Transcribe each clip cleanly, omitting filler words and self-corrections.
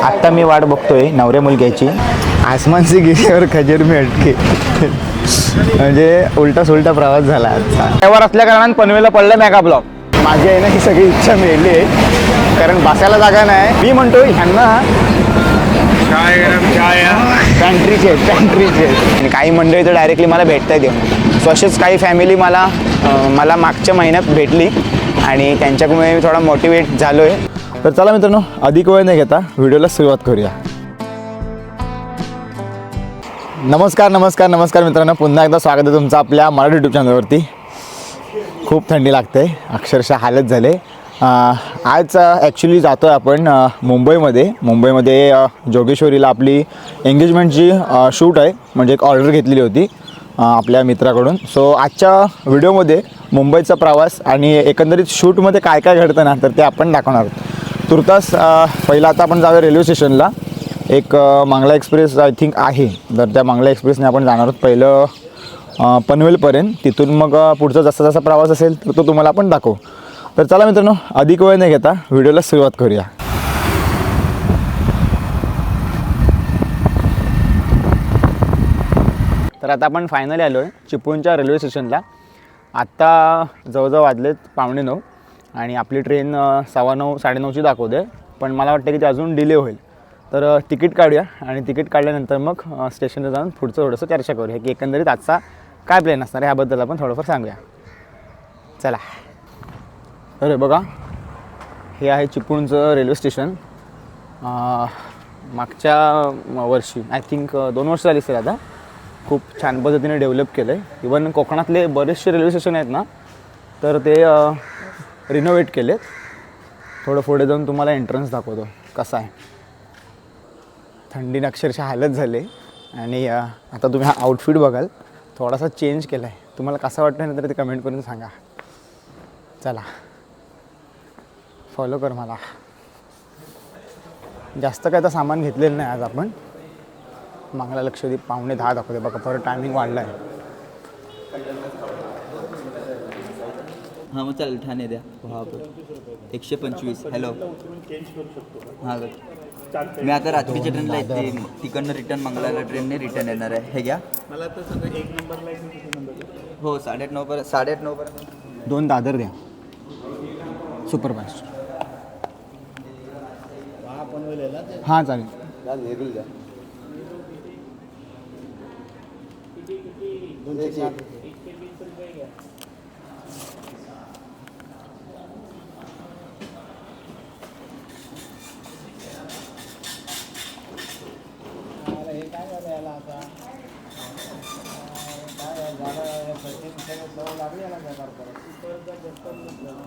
आत्ता मी वाट बघतोय नवऱ्या मुलग्याची. आसमान से गिरे और खजूर में अटके. म्हणजे उलटा सुलटा प्रवास झाला आजचा. त्यावर असल्या कारणाने पनवेलला पडलं मेगा ब्लॉक. माझी आहे ना ही सगळी इच्छा मिळली आहे कारण बसायला जागा नाही. मी म्हणतो ह्यांना काय गरम काय पॅन्ट्रीचे आणि काही मंडळी तर डायरेक्टली मला भेटता येते. सो असेच काही फॅमिली मला मागच्या महिन्यात भेटली आणि त्यांच्यामुळे मी थोडा मोटिवेट झालो आहे. तर चला मित्रांनो, अधिक वेळ न घेता व्हिडिओला सुरुवात करूया. नमस्कार मित्रांनो, पुन्हा एकदा स्वागत आहे तुमचं आपल्या मराठी यूट्यूब चॅनलवरती. खूप थंडी लागते, अक्षरशः हालत झाले. आज ॲक्च्युली जातो आहे आपण मुंबईमध्ये जोगेश्वरीला आपली एंगेजमेंटची शूट आहे. म्हणजे एक ऑर्डर घेतलेली होती आपल्या मित्राकडून. सो आजच्या व्हिडिओमध्ये मुंबईचा प्रवास आणि एकंदरीत शूटमध्ये काय काय घडतं ना तर ते आपण दाखवणार आहोत. तुर्तास पहिला आता आपण जाऊया रेल्वे स्टेशनला. एक मंगला एक्सप्रेस आय थिंक आहे, तर त्या मंगला एक्सप्रेसने आपण जाणार आहोत पहिलं पनवेलपर्यंत. तिथून मग पुढचा जसा जसा प्रवास असेल तर तो तुम्हाला आपण दाखवू. तर चला मित्रांनो, अधिक वेळ न घेता व्हिडिओला सुरुवात करूया. तर आता आपण फायनली आलो आहे चिपळूणच्या रेल्वे स्टेशनला. आत्ता जवळजवळ वाजलेत 8:45 आणि आपली ट्रेन 9:15 9:30ची दाखवते. पण मला वाटतं की ते अजून डिले होईल. तर तिकीट काढूया आणि तिकीट काढल्यानंतर मग स्टेशनला जाऊन पुढचं थोडंसं चर्चा करूया की एकंदरीत आजचा काय प्लॅन असणार आहे ह्याबद्दल आपण थोडंफार सांगूया. चला. अरे बघा, हे आहे चिपळूणचं रेल्वे स्टेशन. मागच्या वर्षी आय थिंक 2 वर्ष झाली असेल आता. खूप छान पद्धतीने डेव्हलप केलं आहे. इवन कोकणातले बरेचसे रेल्वे स्टेशन आहेत ना तर ते रिनोव्हेट केलेत. थोडं पुढे जाऊन तुम्हाला एंट्रन्स दाखवतो कसा आहे. थंडीने अक्षरशः हालत झाले आणि आता तुम्ही हा आउटफिट बघाल थोडासा चेंज केला आहे. तुम्हाला कसा वाटतं ना तर ते कमेंट करून सांगा. चला, फॉलो कर मला. जास्त काय तर सामान घेतलेलं नाही आज आपण. मंगला लक्षद्वीप 9:45 दाखवते बघा. परत टायमिंग वाढला आहे. हां मग चालेल, ठाणे द्या. हा 125. हॅलो हां, मी आता रात्रीच्या ट्रेनला येते. तिकडनं रिटर्न मंगळाला ट्रेनने रिटर्न येणार आहे. हे घ्या. मला तर सगळं 1 नंबरला हो 8:30 पर्यंत 2 दादर द्या सुपरफास्ट. हां चालेल. द्या.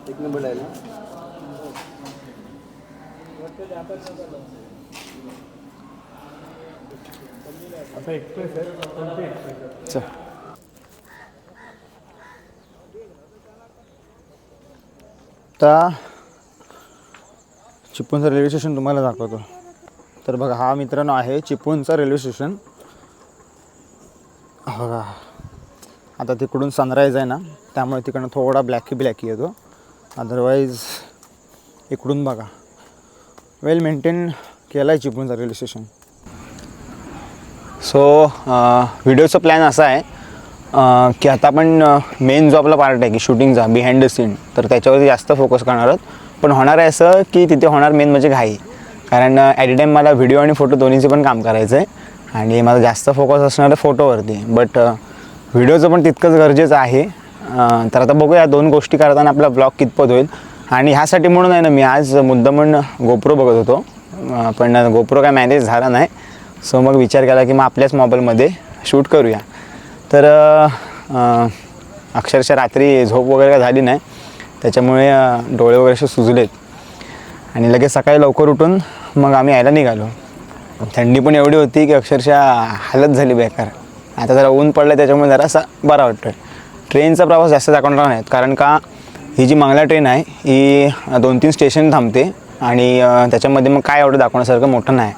एक नंबर आहे ना. आता एक्सप्रेस आहे. कोणती एक्सप्रेस? चल. आता चिपळूणचं रेल्वे स्टेशन तुम्हाला दाखवतो. तर बघा, हा मित्रांनो आहे चिपळूणचं रेल्वे स्टेशन. बघा, आता तिकडून सनराईज आहे ना त्यामुळे तिकडनं थोडा ब्लॅकी येतो. अदरवाईज इकडून बघा वेल मेंटेन केला आहे चिपळूणचं रेल्वे स्टेशन. सो व्हिडिओचा प्लॅन असा आहे की आता आपण मेन जो आपला पार्ट आहे की शूटिंगचा बिहाइंड द सीन तर त्याच्यावरती जास्त फोकस करणार आहोत. पण होणार आहे असं की तिथे होणार मेन म्हणजे घाई. कारण ॲट टाईम मला व्हिडिओ आणि फोटो दोन्हीचे पण काम करायचं आहे आणि माझा जास्त फोकस असणार आहे फोटोवरती. बट व्हिडिओचं पण तितकंच गरजेचं आहे. तर आता बघूया 2 गोष्टी करताना आपला ब्लॉग कितपत होईल. आणि ह्यासाठी म्हणून आहे ना मी आज मुद्दामून गोप्रो बघत होतो. पण गोप्रो काय मॅनेज झाला नाही. सो मग विचार केला की मग आपल्याच मोबाईलमध्ये शूट करूया. तर अक्षरशः रात्री झोप वगैरे काय झाली नाही त्याच्यामुळे डोळे वगैरे असे सुजलेत आणि लगेच सकाळी लवकर उठून मग आम्ही यायला निघालो. थंडी पण एवढी होती की अक्षरशः हालत झाली बेकार. आता जरा ऊन पडलं त्याच्यामुळे जरासा बरा वाटतो आहे. ट्रेनचा प्रवास जास्त दाखवणार नाहीत कारण का ही जी मंगला ट्रेन आहे ही 2-3 स्टेशन थांबते आणि त्याच्यामध्ये मग काय एवढं दाखवण्यासारखं मोठं नाही.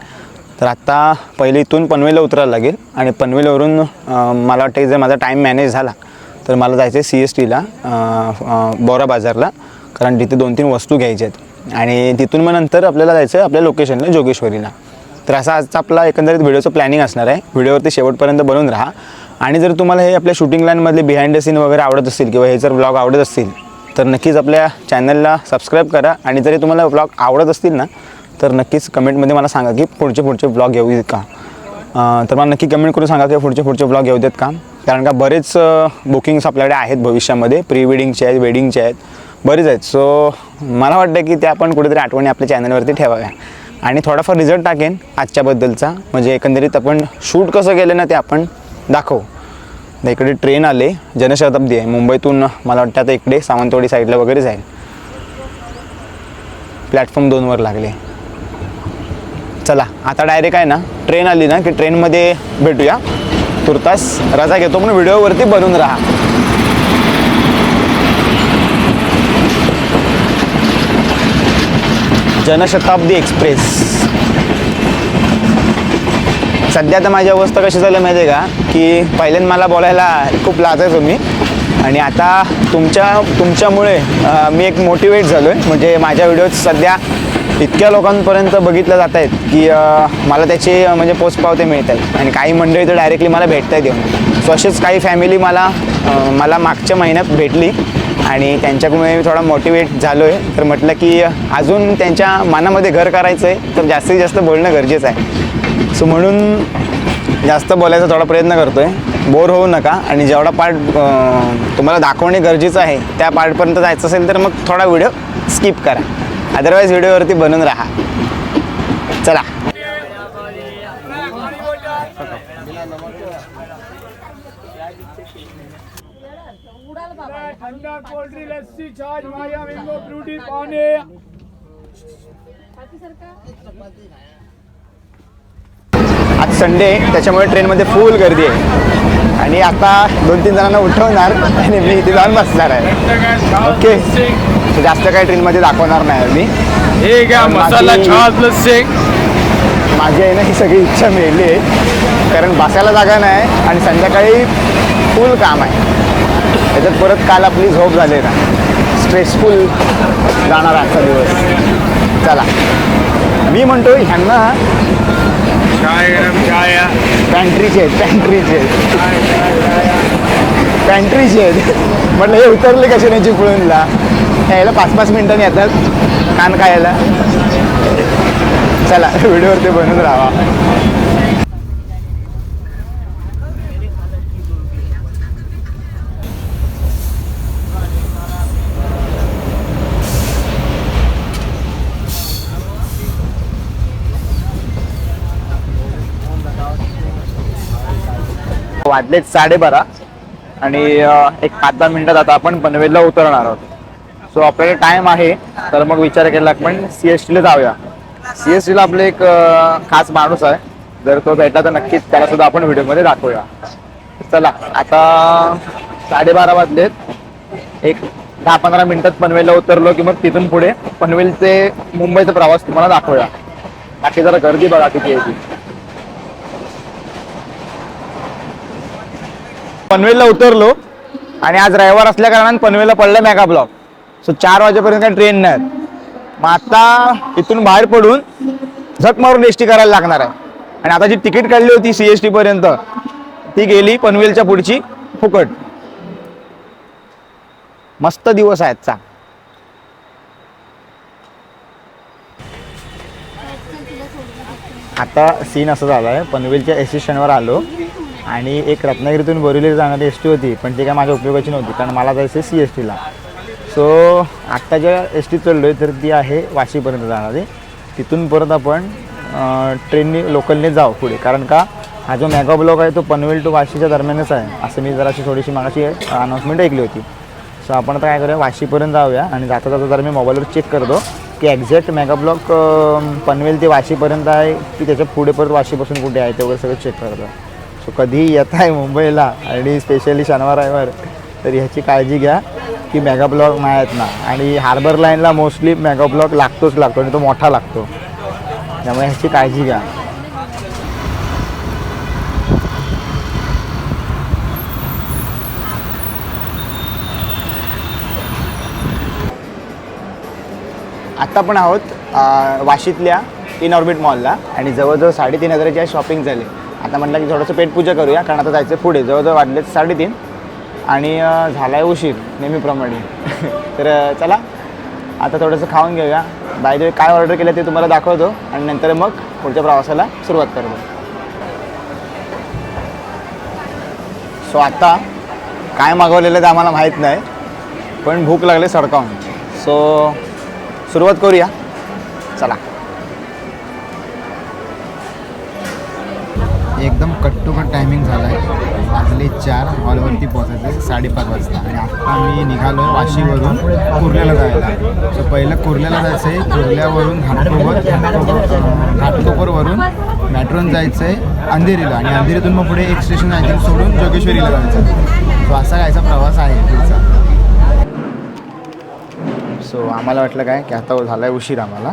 तर आत्ता पहिले इथून पनवेलला उतरायला लागेल आणि पनवेलवरून मला वाटतं की जर माझा टाईम मॅनेज झाला तर मला जायचं आहे CSTला बोरा बाजारला, कारण तिथे 2-3 वस्तू घ्यायच्या आहेत आणि तिथून मग नंतर आपल्याला जायचं आहे आपल्या लोकेशनला जोगेश्वरीला. तर असा आजचा आपला एकंदरीत व्हिडिओचं प्लॅनिंग असणार आहे. व्हिडिओवरती शेवटपर्यंत बनवून राहा. आणि जर तुम्हाला हे आपल्या शूटिंग लाईनमधले बिहाइंड द सीन वगैरे आवडत असतील किंवा हे जर व्लॉग आवडत असतील तर नक्कीच आपल्या चॅनलला सबस्क्राईब करा. आणि जरी तुम्हाला व्लॉग आवडत असतील ना तर नक्कीच कमेंटमध्ये मला सांगा की पुढचे व्लॉग येऊ देत का. तर मला नक्की कमेंट करून सांगा की पुढचे व्लॉग येऊ देत का, कारण का बरेच बुकिंग्स आपल्याकडे आहेत भविष्यामध्ये, प्री वेडिंगचे आहेत, वेडिंगचे आहेत, बरेच आहेत. सो मला वाटतं की ते आपण कुठेतरी आठवणी आपल्या चॅनलवरती ठेवाव्या आणि थोडाफार रिझल्ट टाकेन आजच्याबद्दलचा, म्हणजे एकंदरीत आपण शूट कसं केलं ना ते आपण दाखवू. इकडे ट्रेन आले, जनशताब्दी आहे मुंबईतून, मला वाटतं आता इकडे सावंतवाडी साईडला वगैरे जाईल. प्लॅटफॉर्म 2वर लागले. चला आता डायरेक्ट आहे ना ट्रेन आली ना की ट्रेनमध्ये भेटूया. तुर्तास रजा घेतो पण व्हिडिओवरती बनून राहा. जनशताब्दी एक्सप्रेस. सध्या तर माझी अवस्था कशी झाली माहिती आहे का, की पहिल्यांदा मला बोलायला खूप लाजायचो मी आणि आता तुमच्यामुळे मी एक मोटिवेट झालो आहे. म्हणजे माझ्या व्हिडिओज सध्या इतक्या लोकांपर्यंत बघितल्या जात आहेत की मला त्याचे म्हणजे पोचपावते मिळत आहेत आणि काही मंडळी तर डायरेक्टली मला भेटत आहेत येऊन. सो असेच काही फॅमिली मला मागच्या महिन्यात भेटली आणि त्यांच्याकडून मी थोडा मोटिवेट झालो आहे. तर म्हटलं की अजून त्यांच्या मनामध्ये घर करायचं आहे तर जास्तीत जास्त बोलणं गरजेचं आहे. सो म्हणून जास्त बोलायचा थोडा प्रयत्न करतो आहे. बोर होऊ नका आणि जेवढा पार्ट तुम्हाला दाखवणे गरजेचं आहे त्या पार्टपर्यंत जायचं असेल तर मग थोडा व्हिडिओ स्किप करा, अदरवाईज व्हिडिओवरती बनून राहा. चला ठंडा कोल्ड ड्रिंक, लस्सी, छाछ, माया, मैंगो, फ्रूटी, पानी. आज संडे त्याच्यामुळे ट्रेनमध्ये फुल गर्दी आहे आणि आता 2-3 जणांना उठवणार आणि मी इथे जाऊन बसणार आहे. ओके, जास्त काही ट्रेनमध्ये दाखवणार नाही मी. हे घ्या मसाला छाछ लस्सी. माझी आहे ना ही सगळी इच्छा मिळाली आहे, कारण बसायला जागा नाही आणि संध्याकाळी फुल काम आहे. त्याच्यात परत काल आपली झोप झाली ना, स्ट्रेसफुल जाणार आजचा दिवस. चला मी म्हणतो ह्यांना चाय गरम चाय. पॅन्ट्रीचे आहेत म्हटलं हे उतरले कसे नाही चिपळूणला, यायला 5-5 मिनिटांनी येतात कान खायला. चला व्हिडिओवरती बनून राहा. वाजलेत 12:30 आणि एक 5-10 मिनिटात आता आपण पनवेलला उतरणार आहोत. सो आपल्याला टाइम आहे तर मग विचार केला आपण CSTला जाऊया. CSTला आपले एक खास माणूस आहे, जर तो भेटला तर नक्कीच त्याला सुद्धा आपण व्हिडिओमध्ये दाखवूया. चला आता 12:30 वाजलेत, एक 10-15 मिनिटात पनवेलला उतरलो की मग तिथून पुढे पनवेल ते मुंबईचा प्रवास तुम्हाला दाखवूया. बाकी जरा गर्दी बघा किती आहे ती. पनवेलला उतरलो आणि आज रविवार असल्या कारणाने पनवेलला पडलं मेगा ब्लॉक. सो 4 वाजेपर्यंत काही ट्रेन नाही. मग आता इथून बाहेर पडून झक मारून एसटी करायला लागणार आहे. आणि आता जी तिकीट काढली होती CST पर्यंत ती गेली पनवेलच्या पुढची फुकट. मस्त दिवस आहे आजचा. आता सीन असं झाला आहे, पनवेलच्या एस टी स्टँडवर आलो आणि एक रत्नागिरीतून बोरिवलीला जाणारी एस टी होती, पण ती काय माझ्या उपयोगाची नव्हती कारण मला जायचं आहे CSTला. सो आत्ता ज्या एस टी चाललो आहे तर ती आहे वाशीपर्यंत जाणारी. तिथून परत आपण ट्रेनने लोकलने जाऊ पुढे, कारण का हा जो मेगा ब्लॉक आहे तो पनवेल टू वाशीच्या दरम्यानच आहे असं मी जराशी थोडीशी मागाशी अनाऊन्समेंट ऐकली होती. सो आपण आता काय करूया, वाशीपर्यंत जाऊया आणि जाता जाता जरा मी मोबाईलवर चेक करतो की एक्झॅक्ट मेगा ब्लॉक पनवेल ते वाशीपर्यंत आहे की त्याच्या पुढे परत वाशीपासून कुठे आहे ते वगैरे सगळं चेक करतो. सो कधी येत आहे मुंबईला आणि स्पेशली शनिवार रविवार तर ह्याची काळजी घ्या की मेगा ब्लॉक नाही आहेत ना. आणि हार्बर लाईनला मोस्टली मेगा ब्लॉक लागतोच लागतो आणि तो मोठा लागतो, त्यामुळे ह्याची काळजी घ्या. आत्ता पण आहोत वाशीतल्या इन ऑर्बिट मॉलला आणि जवळजवळ 3,500ची शॉपिंग झाली. आता म्हटलं की थोडंसं पेटपूजा करूया कारण आता जायचं पुढे. जवळजवळ वाजलेत 3:30 आणि झाला आहे उशीर नेहमीप्रमाणे. तर चला आता थोडंसं खाऊन घेऊया. बाय द वे काय ऑर्डर केलं ते तुम्हाला दाखवतो आणि नंतर मग पुढच्या प्रवासाला सुरुवात करतो. सो आता काय मागवलेलं ते आम्हाला माहीत नाही पण भूक लागली सडकावून. सो सुरुवात करूया चला. एकदम कट टू कट टायमिंग झाला आहे. वाजले 4 हॉलवरती पोचायचं 5:30 वाजता आणि आत्ता मी निघालो आहे वाशीवरून कुर्ल्याला जायला. सो पहिलं कुर्ल्याला जायचं आहे. कुर्ल्यावरून घाटकोपरवरून मॅट्रोन जायचं आहे अंधेरीला आणि अंधेरीतून मग पुढे एक स्टेशन आहे सोडून जोगेश्वरीला जायचं. सो असा कायचा प्रवास आहे पुढचा. सो आम्हाला वाटलं काय की आता झाला आहे उशीर आम्हाला.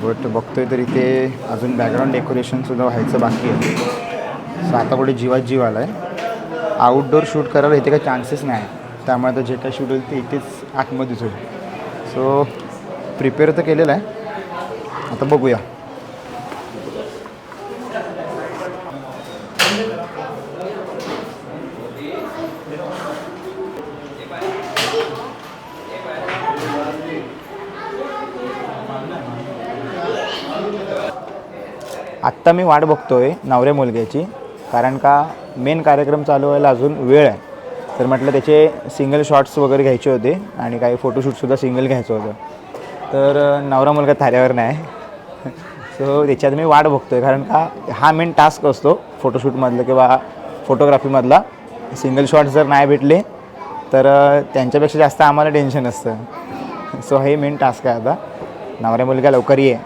बट बघतोय तर इथे अजून बॅकग्राऊंड डेकोरेशनसुद्धा व्हायचं बाकी आहे. सो आता पुढे जीवात जीव आला आहे. आउटडोअर शूट करायला इथे काही चान्सेस नाही. त्यामुळे आता जे काही शूट होईल ते इथेच आतमध्येच होईल. सो प्रिपेअर तर केलेलं आहे. आता बघूया. आत्ता मी वाट बघतोय नवऱ्या मुलग्याची कारण का मेन कार्यक्रम चालू व्हायला अजून वेळ आहे. तर म्हटलं त्याचे सिंगल शॉट्स वगैरे घ्यायचे होते आणि काही फोटोशूटसुद्धा सिंगल घ्यायचं होतं. तर नवरा मुलगा थाऱ्यावर नाही. सो त्याच्यात मी वाट बघतोय कारण का हा मेन टास्क असतो फोटोशूटमधलं किंवा फोटोग्राफीमधला. सिंगल शॉट्स जर नाही भेटले तर त्यांच्यापेक्षा जास्त आम्हाला टेन्शन असतं. सो हे मेन टास्क आहे आता. नवऱ्या मुलगा लवकर ये.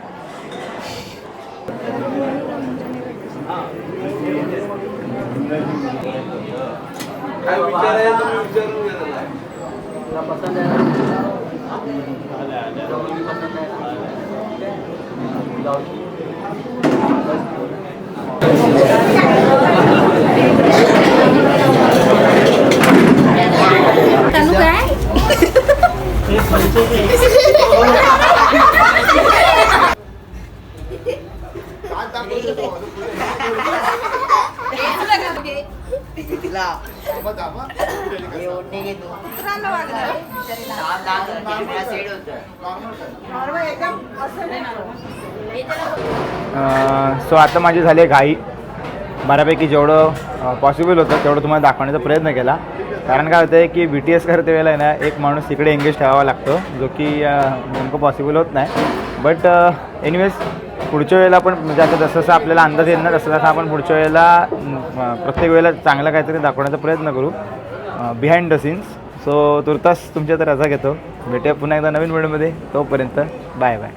चालू काय सो आता माझी झाली आहे घाई. बऱ्यापैकी जेवढं पॉसिबल होतं तेवढं तुम्हाला दाखवण्याचा प्रयत्न केला. कारण काय होतं आहे की BTS करते वेळेला आहे ना एक माणूस तिकडे एंगेज ठेवावा लागतो जो की नेमकं पॉसिबल होत नाही. बट एनिवेज पुढच्या वेळेला पण म्हणजे आता जसं जसं आपल्याला अंदाज येईल ना तसं तसं आपण पुढच्या वेळेला प्रत्येक वेळेला चांगलं काहीतरी दाखवण्याचा प्रयत्न करू बिहाइंड द सीन्स. सो तुर्तास तुमच्या तर रजा घेतो. भेटूया पुन्हा एकदा नवीन व्हिडिओमध्ये. तोपर्यंत बाय बाय.